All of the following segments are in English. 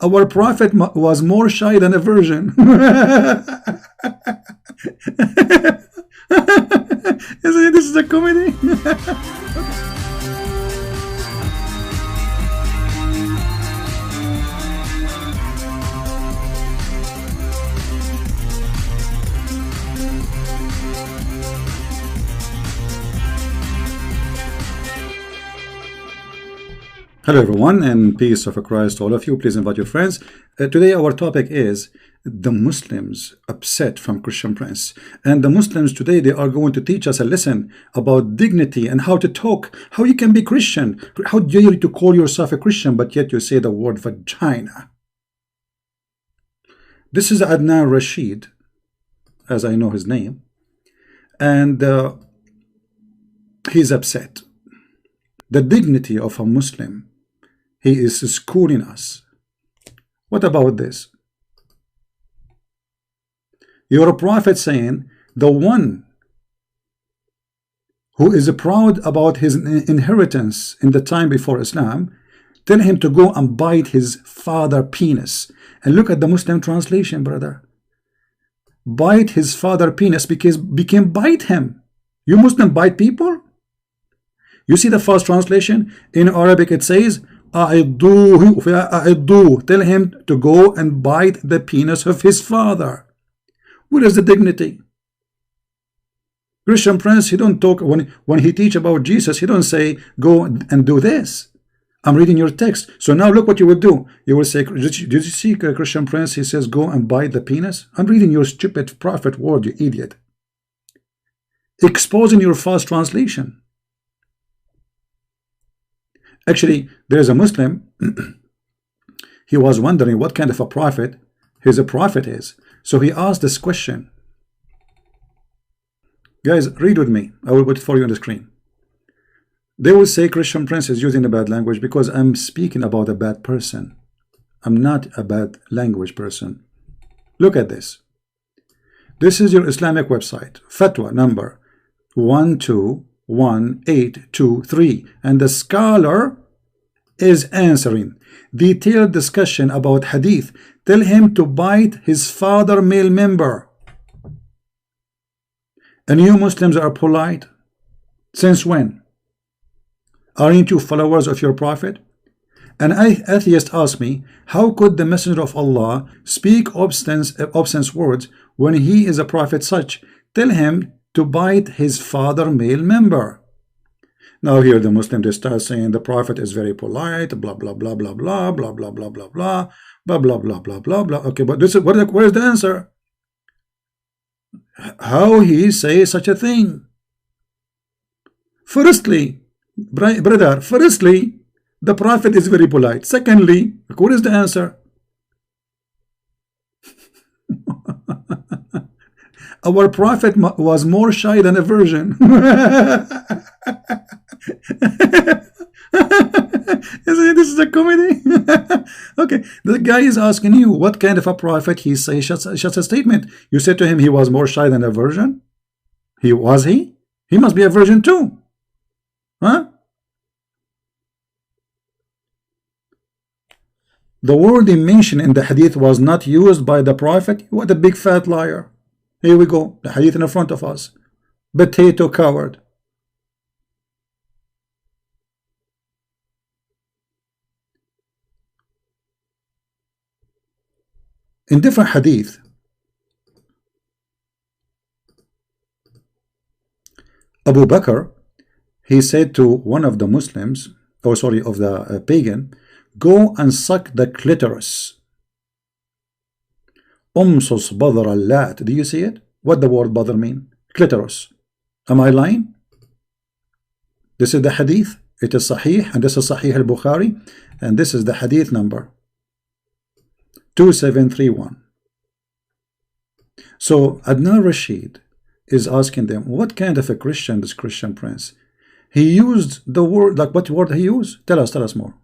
Our prophet was more shy than a virgin. This is a comedy. Hello everyone, and peace of Christ to all of you. Please invite your friends. Today our topic is the Muslims upset from Christian Prince. And the Muslims today, they are going to teach us a lesson about dignity and how to talk, how you can be Christian. How dare you to call yourself a Christian, but yet you say the word vagina. This is Adnan Rashid, as I know his name, and he's upset. The dignity of a Muslim, he is schooling us. What about this? Your prophet saying, the one who is proud about his inheritance in the time before Islam, tell him to go and bite his father penis. And look at the Muslim translation, brother. Bite his father penis, because became bite him. You Muslim bite people? You see the first translation in Arabic, it says أعضوه. Tell him to go and bite the penis of his father. Where is the dignity? Christian Prince, he don't talk when he teach about Jesus, he don't say go and do this. I'm reading your text. So now look what you will do. You will say, did you see Christian Prince? He says go and bite the penis. I'm reading your stupid prophet word, you idiot. Exposing your false translation. Actually, there is a Muslim, he was wondering what kind of a prophet his prophet is. So he asked this question. Guys, read with me. I will put it for you on the screen. They will say Christian Prince is using a bad language because I'm speaking about a bad person. I'm not a bad language person. Look at this. This is your Islamic website, fatwa number 121823, and the scholar is answering. Detailed discussion about hadith. Tell him to bite his father male member. And you Muslims are polite. Since when? Aren't you followers of your prophet? An atheist asked me, how could the messenger of Allah speak obscene words when he is a prophet such? Tell him to bite his father male member. Now here the Muslim, they start saying the prophet is very polite, blah blah blah blah blah blah blah blah blah blah blah blah blah blah blah blah. Okay, but this is where is the answer? How he say such a thing? Firstly, brother, firstly, the prophet is very polite. Secondly, what is the answer? Our prophet was more shy than a virgin. This is a comedy. Okay, the guy is asking you what kind of a prophet he says such a statement. You said to him he was more shy than a virgin. He must be a virgin too, huh? The word he mentioned in the hadith was not used by the prophet. What a big fat liar. Here we go, the hadith in front of us. Potato coward. In different hadith, Abu Bakr, he said to one of the Muslims, of the pagan, go and suck the clitoris. Umsus badr al-lat. Do you see it? What the word badr mean? Clitoris. Am I lying? This is the hadith. It is sahih, and this is sahih al-Bukhari, and this is the hadith number 2731. So Adnan Rashid is asking them, what kind of a Christian is Christian Prince? He used the word, like what word he used? Tell us more.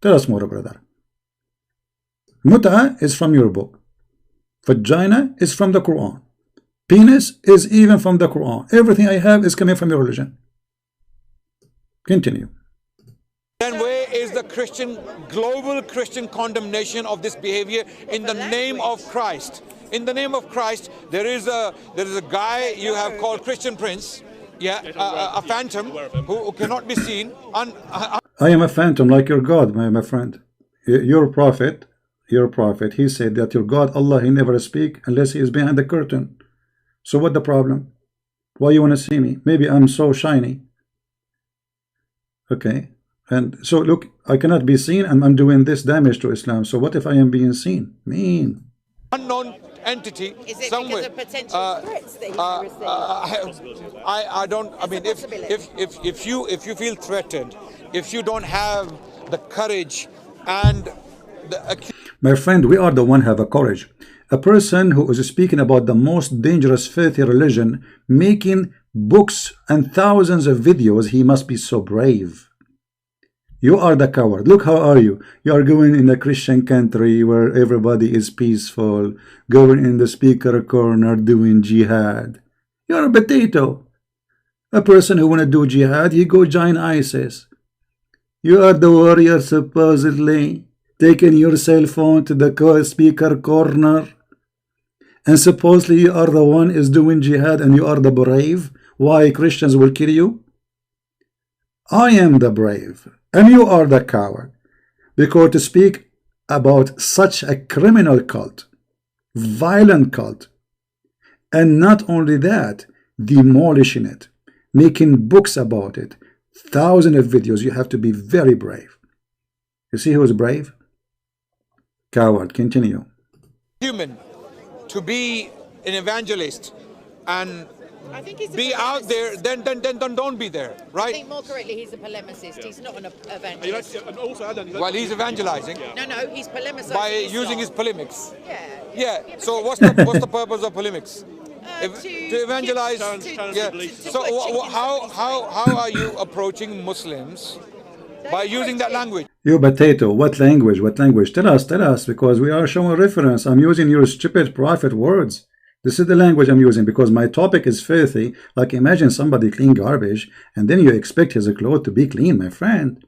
Tell us more, brother. Mut'a is from your book. Vagina is from the Quran. Penis is even from the Quran. Everything I have is coming from your religion. Continue. Then where is the global Christian condemnation of this behavior in the name of Christ. In the name of Christ, there is a guy you have called Christian Prince, yeah, a phantom who cannot be seen. I am a phantom like your God, my friend. Your prophet, he said that your God, Allah, he never speak unless he is behind the curtain. So what the problem? Why you want to see me? Maybe I'm so shiny. Okay. And so look, I cannot be seen and I'm doing this damage to Islam. So what if I am being seen? Mean. Unknown entity is it somewhere. Because of potential threats that he received? I don't. I mean, if you feel threatened, if you don't have the courage and the my friend, we are the one have a courage. A person who is speaking about the most dangerous filthy religion, making books and thousands of videos, he must be so brave. You are the coward. Look, how are you? You are going in a Christian country where everybody is peaceful, going in the speaker corner doing jihad. You are a potato. A person who want to do jihad, he go join ISIS. You are the warrior supposedly, taking your cell phone to the speaker corner, and supposedly you are the one is doing jihad and you are the brave. Why Christians will kill you? I am the brave and you are the coward, because to speak about such a criminal cult, violent cult, and not only that, demolishing it, making books about it, thousands of videos, you have to be very brave. You see who is brave? Coward. Continue. Human to be an evangelist and I think he's be out there, then don't be there, right? I think more correctly, he's a polemicist. He's not an evangelist. Well, he's evangelizing. No, he's polemicizing By using his polemics. Yeah. So what's the purpose of polemics? To evangelize. So how are you approaching Muslims by using that language? You potato, what language? What language? Tell us, because we are showing reference. I'm using your stupid prophet words. This is the language I'm using because my topic is filthy. Like imagine somebody clean garbage and then you expect his clothes to be clean, my friend.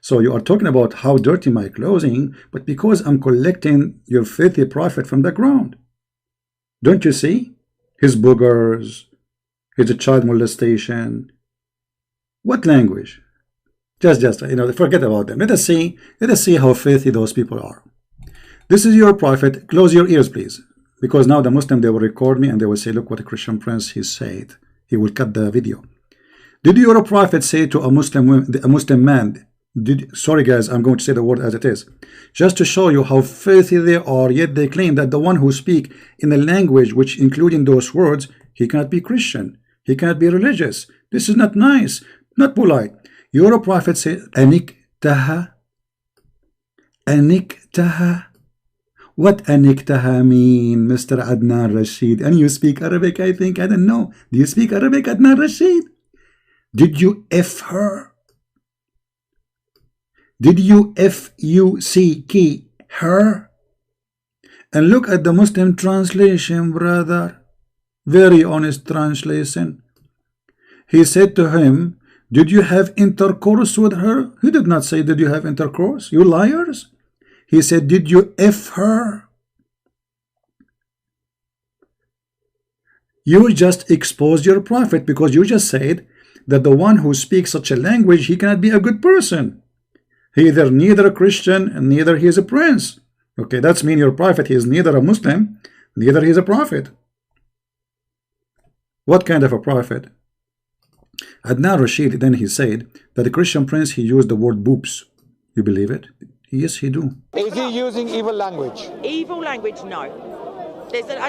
So you are talking about how dirty my clothing, but because I'm collecting your filthy prophet from the ground. Don't you see? His boogers, his child molestation. What language? Just forget about them. Let us see how filthy those people are. This is your prophet. Close your ears, please. Because now the Muslim, they will record me and they will say, look what a Christian Prince he said. He will cut the video. Did your prophet say to a Muslim man, sorry guys, I'm going to say the word as it is, just to show you how filthy they are, yet they claim that the one who speak in a language which including those words, he cannot be Christian, he cannot be religious. This is not nice, not polite. Your prophet said, Aniktaha. What aniktaha mean, Mr. Adnan Rashid? And you speak Arabic, I think. I don't know. Do you speak Arabic, Adnan Rashid? Did you F her? Did you F-U-C-K her? And look at the Muslim translation, brother. Very honest translation. He said to him, did you have intercourse with her? He did not say, did you have intercourse? You liars. He said, did you F her? You just exposed your prophet because you just said that the one who speaks such a language, he cannot be a good person. He either neither a Christian and neither he is a prince. Okay, that's mean your prophet, he is neither a Muslim, neither he is a prophet. What kind of a prophet? Adnan Rashid, then he said that the Christian prince, he used the word boobs. You believe it? Yes, he do. Is he using evil language? Evil language, no.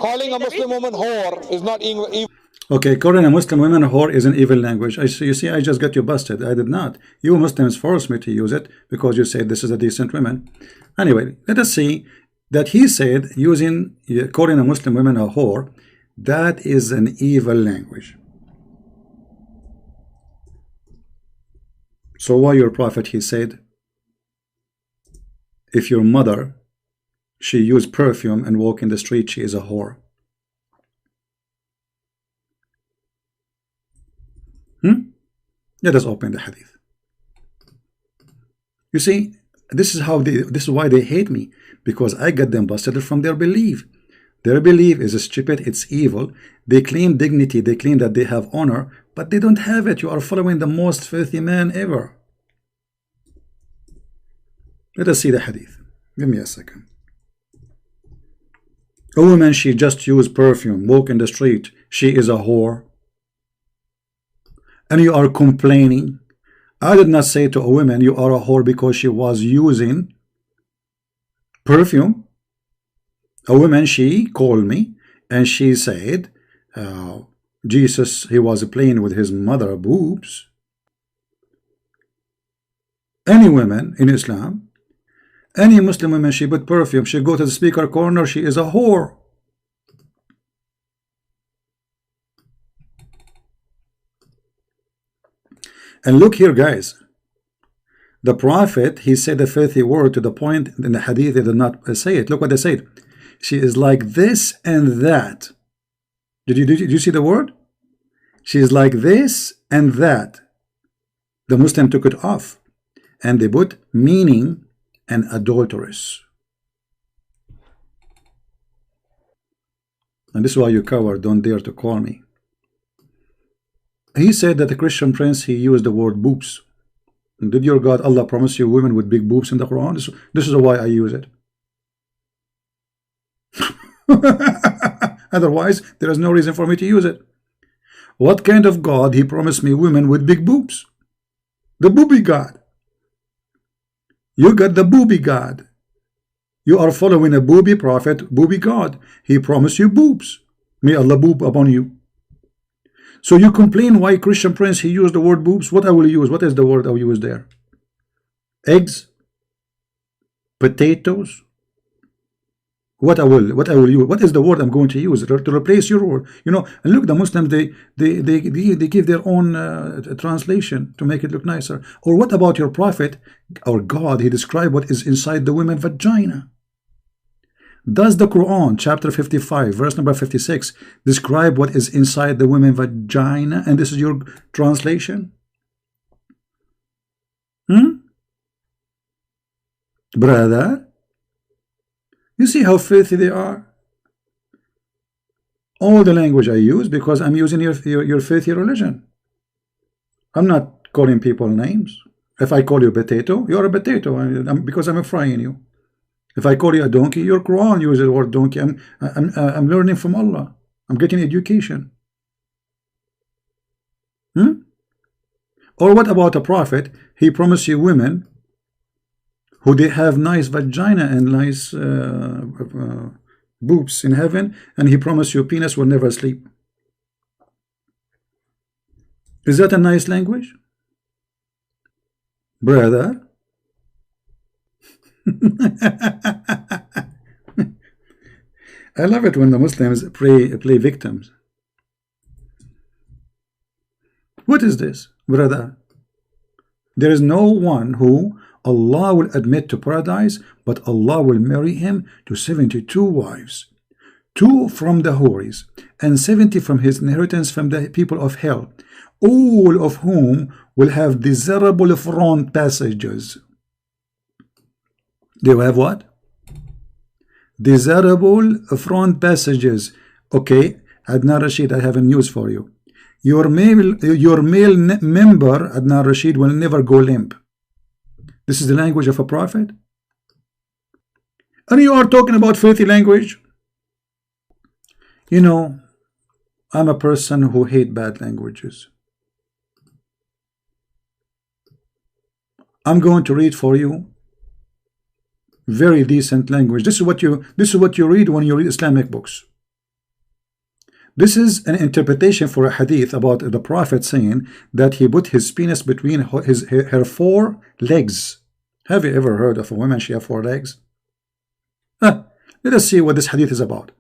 Calling a Muslim woman whore is not evil. Okay, calling a Muslim woman whore is an evil language. You see, I just got you busted. I did not. You Muslims forced me to use it because you said this is a decent woman. Anyway, let us see that he said calling a Muslim woman a whore, that is an evil language. So why your prophet, he said, if your mother, she used perfume and walk in the street, she is a whore. Let us open the hadith. You see, this is why they hate me, because I get them busted from their belief. Their belief is stupid, it's evil. They claim dignity, they claim that they have honor, but they don't have it. You are following the most filthy man ever. Let us see the hadith. Give me a second. A woman, she just used perfume, walk in the street, she is a whore. And you are complaining. I did not say to a woman you are a whore because she was using perfume. A woman, she called me and she said Jesus, he was playing with his mother boobs. Any woman in Islam, any Muslim woman, she put perfume, she go to the speaker corner, she is a whore. And look here, guys. The Prophet, he said a filthy word to the point in the hadith they did not say it. Look what they said. She is like this and that. Did you see the word? She is like this and that. The Muslim took it off and they put meaning and adulteress. And this is why you coward don't dare to call me. He said that the Christian prince, he used the word boobs. Did your God Allah promise you women with big boobs in the Quran? This is why I use it. Otherwise, there is no reason for me to use it. What kind of God he promised me women with big boobs? The booby God. You got the booby God. You are following a booby prophet, booby God. He promised you boobs. May Allah boob upon you. So you complain why Christian prince he used the word boobs. What I will use? What is the word I will use there? Eggs, potatoes. What I will use? What is the word I'm going to use to replace your word? You know, and look, the Muslims they give their own translation to make it look nicer. Or what about your prophet or God? He described what is inside the women's vagina. Does the Quran chapter 55 verse number 56 describe what is inside the women's vagina? And this is your translation? Brother, you see how filthy they are? All the language I use because I'm using your filthy religion. I'm not calling people names. If I call you potato, you're a potato because I'm frying you. If I call you a donkey, your Quran uses the word donkey. I'm learning from Allah. I'm getting education. Or what about a prophet? He promised you women who they have nice vagina and nice boobs in heaven, and he promised you penis will never sleep. Is that a nice language? Brother? I love it when the Muslims play victims. What is this, brother? There is no one who Allah will admit to paradise, but Allah will marry him to 72 wives, 2 from the Houris, and 70 from his inheritance from the people of hell, all of whom will have desirable front passages. They will have what? Desirable front passages. Okay, Adnan Rashid, I have a news for you. Your male member, Adnan Rashid, will never go limp. This is the language of a prophet. And you are talking about filthy language? You know, I'm a person who hates bad languages. I'm going to read for you very decent language. This is what you read when you read Islamic books. This is an interpretation for a hadith about the Prophet saying that he put his penis between her 4 legs. Have you ever heard of a woman she have 4 legs? Let us see what this hadith is about.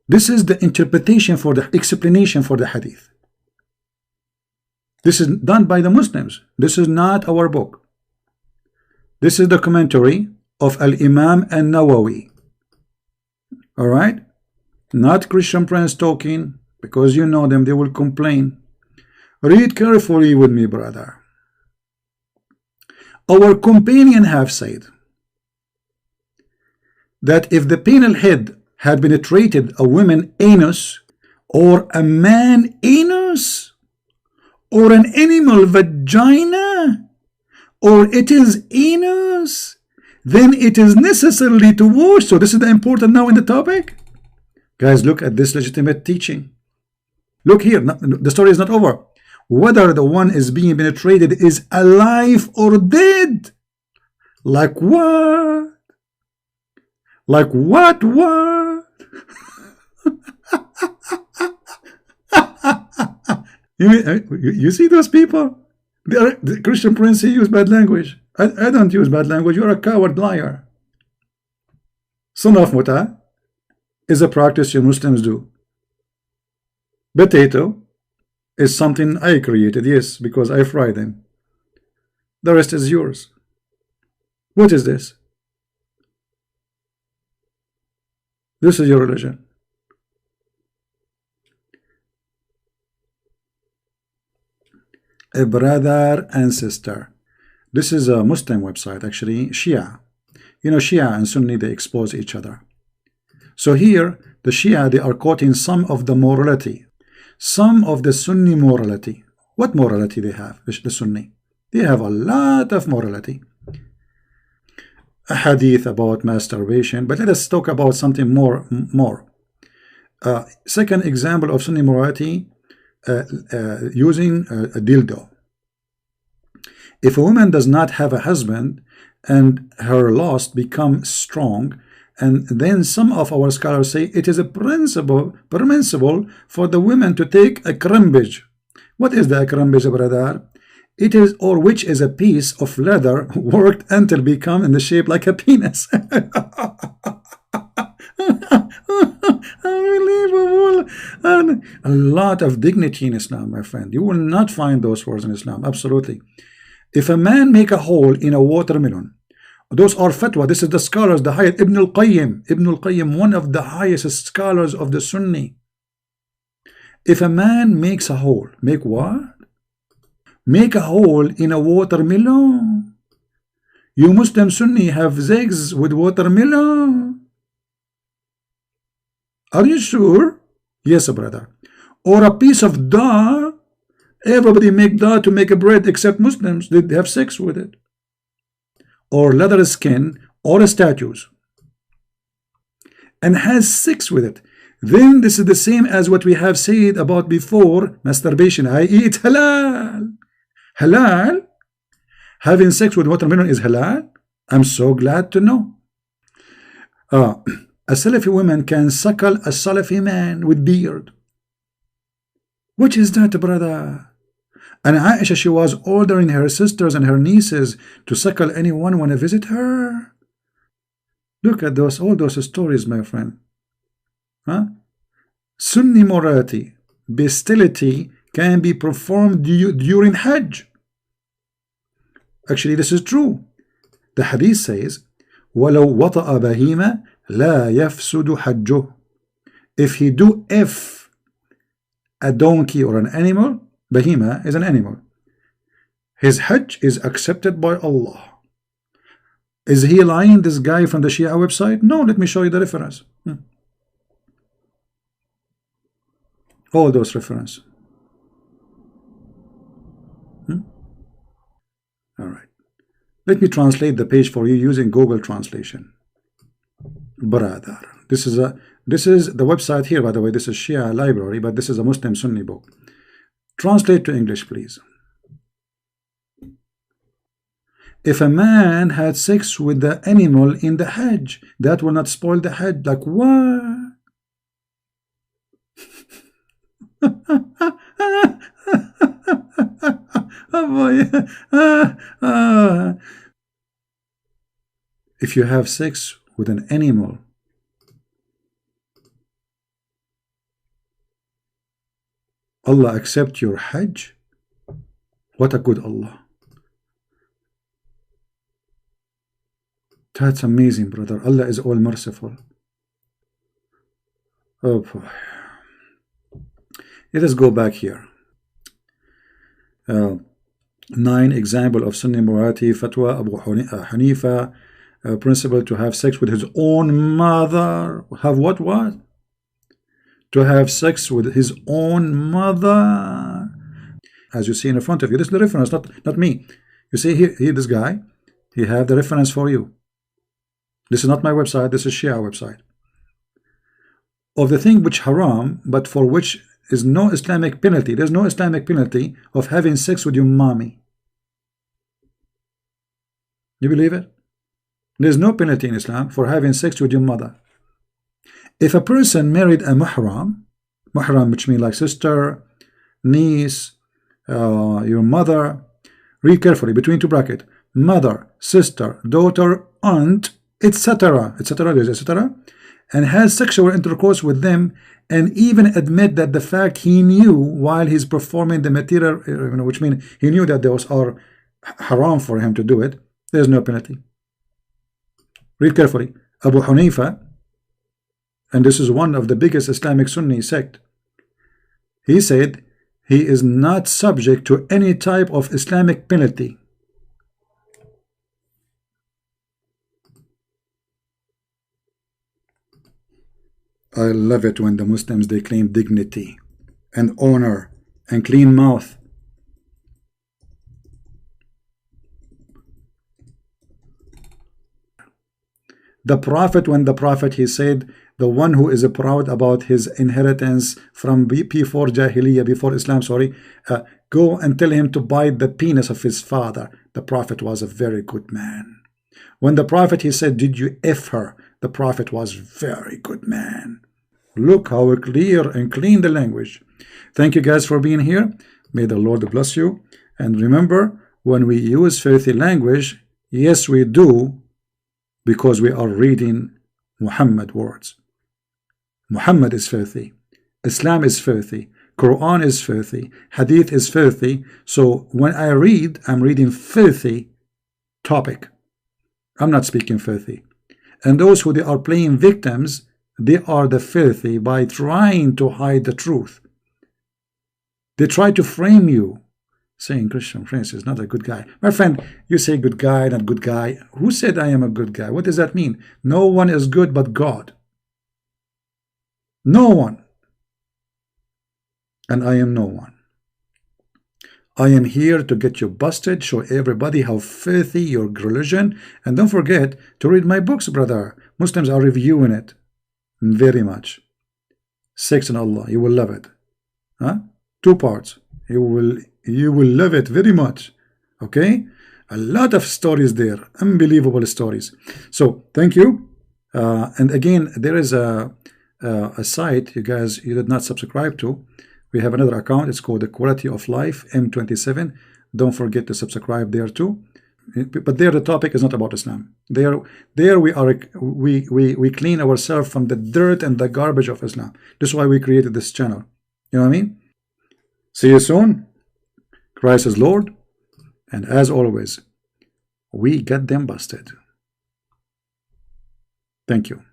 This is the interpretation for the explanation for the hadith. This is done by the Muslims. This is not our book. This is the commentary of Al-Imam An-Nawawi. Alright? Not Christian Prince talking, because you know them, they will complain. Read carefully with me, brother. Our companion have said that if the penal head had penetrated a woman anus, or a man anus, or an animal vagina, or it is anus, then it is necessarily to wash. So this is the important now in the topic. Guys, look at this legitimate teaching. Look here, the story is not over. Whether the one is being penetrated is alive or dead. Like what? Like what? You see those people? The Christian Prince, he use bad language. I don't use bad language. You're a coward liar. Sunaf muta is a practice you Muslims do. Potato is something I created, yes, because I fry them. The rest is yours. What is this? This is your religion. A brother and sister. This is a Muslim website, actually, Shia. You know, Shia and Sunni, they expose each other. So here, the Shia, they are quoting some of the morality, some of the Sunni morality. What morality they have, the Sunni? They have a lot of morality. A hadith about masturbation, but let us talk about something more. Second example of Sunni morality, using a dildo. If a woman does not have a husband and her lust becomes strong, and then some of our scholars say it is a permissible for the women to take a crimbage. What is the crimbage, brother? It is, or which is a piece of leather worked until become in the shape like a penis. Unbelievable. And a lot of dignity in Islam, my friend. You will not find those words in Islam. Absolutely. If a man make a hole in a watermelon, those are fatwa. This is the scholars, the highest. Ibn al-Qayyim, one of the highest scholars of the Sunni. If a man makes a hole, make what? Make a hole in a watermelon. You Muslim Sunni have zigs with watermelon. Are you sure? Yes, brother. Or a piece of dye. Everybody make dye to make a bread except Muslims. They have sex with it. Or leather skin, or statues, and has sex with it. Then this is the same as what we have said about before, masturbation, i.e. it's halal. Halal? Having sex with watermelon is halal? I'm so glad to know. A Salafi woman can suckle a Salafi man with beard. What is that, brother? And Aisha, she was ordering her sisters and her nieces to suckle anyone want to visit her. Look at those, all those stories, my friend. Huh? Sunni morality, bestiality can be performed during Hajj. Actually, this is true. The hadith says, وَلَوْ وَطَأَ بَهِيمَ لَا يَفْسُدُ حَجُّهُ. If he do F a donkey or an animal, Bahima is an animal, his Hajj is accepted by Allah. Is he lying, this guy from the Shia website? No, let me show you the reference. All those references. All right. Let me translate the page for you using Google Translation. Brother. This is the website here, by the way. This is Shia library, but this is a Muslim Sunni book. Translate to English, please. If a man had sex with the animal in the Hajj, that will not spoil the Hajj. Like what? If you have sex with an animal, Allah accept your Hajj? What a good Allah. That's amazing, brother. Allah is all merciful. Oh boy. Let us go back here. 9 example of Sunni morality, fatwa Abu Hanifa, principle to have sex with his own mother. Have what? To have sex with his own mother. As you see in front of you, this is the reference, not me. You see here this guy, he have the reference for you. This is not my website, this is Shia website. Of the thing which haram, but for which is no Islamic penalty. There's no Islamic penalty of having sex with your mommy. You believe it? There's no penalty in Islam for having sex with your mother. If a person married a muhram, which means like sister, niece, your mother, read carefully between two brackets, mother, sister, daughter, aunt, etc., and has sexual intercourse with them, and even admit that the fact he knew while he's performing the material, which means he knew that those are haram for him to do it, there's no penalty. Read carefully. Abu Hanifa, and this is one of the biggest Islamic Sunni sect, he said he is not subject to any type of Islamic penalty. I love it when the Muslims, they claim dignity and honor and clean mouth. The Prophet, when the Prophet, he said, the one who is proud about his inheritance from before Jahiliyyah, before Islam, go and tell him to bite the penis of his father. The Prophet was a very good man. When the Prophet, he said, did you F her? The Prophet was very good man. Look how clear and clean the language. Thank you guys for being here. May the Lord bless you. And remember, when we use filthy language, yes, we do, because we are reading Muhammad words. Muhammad is filthy. Islam is filthy. Quran is filthy. Hadith is filthy. So when I read, I'm reading filthy topic. I'm not speaking filthy. And those who they are playing victims, they are the filthy by trying to hide the truth. They try to frame you, saying Christian Prince is not a good guy. My friend, you say good guy, not good guy. Who said I am a good guy? What does that mean? No one is good but God. No one. And I am no one. I am here to get you busted, show everybody how filthy your religion, and don't forget to read my books, brother. Muslims are reviewing it very much. Sex and Allah, you will love it. Huh? 2 parts. You will love it very much. Okay? A lot of stories there, unbelievable stories. So thank you. And again, there is a site you guys, you did not subscribe to. We have another account. It's called the Quality of Life M27. Don't forget to subscribe there too. But there the topic is not about Islam. There we clean ourselves from the dirt and the garbage of Islam. This is why we created this channel. You know what I mean? See you soon. Christ is Lord. And as always, we get them busted. Thank you.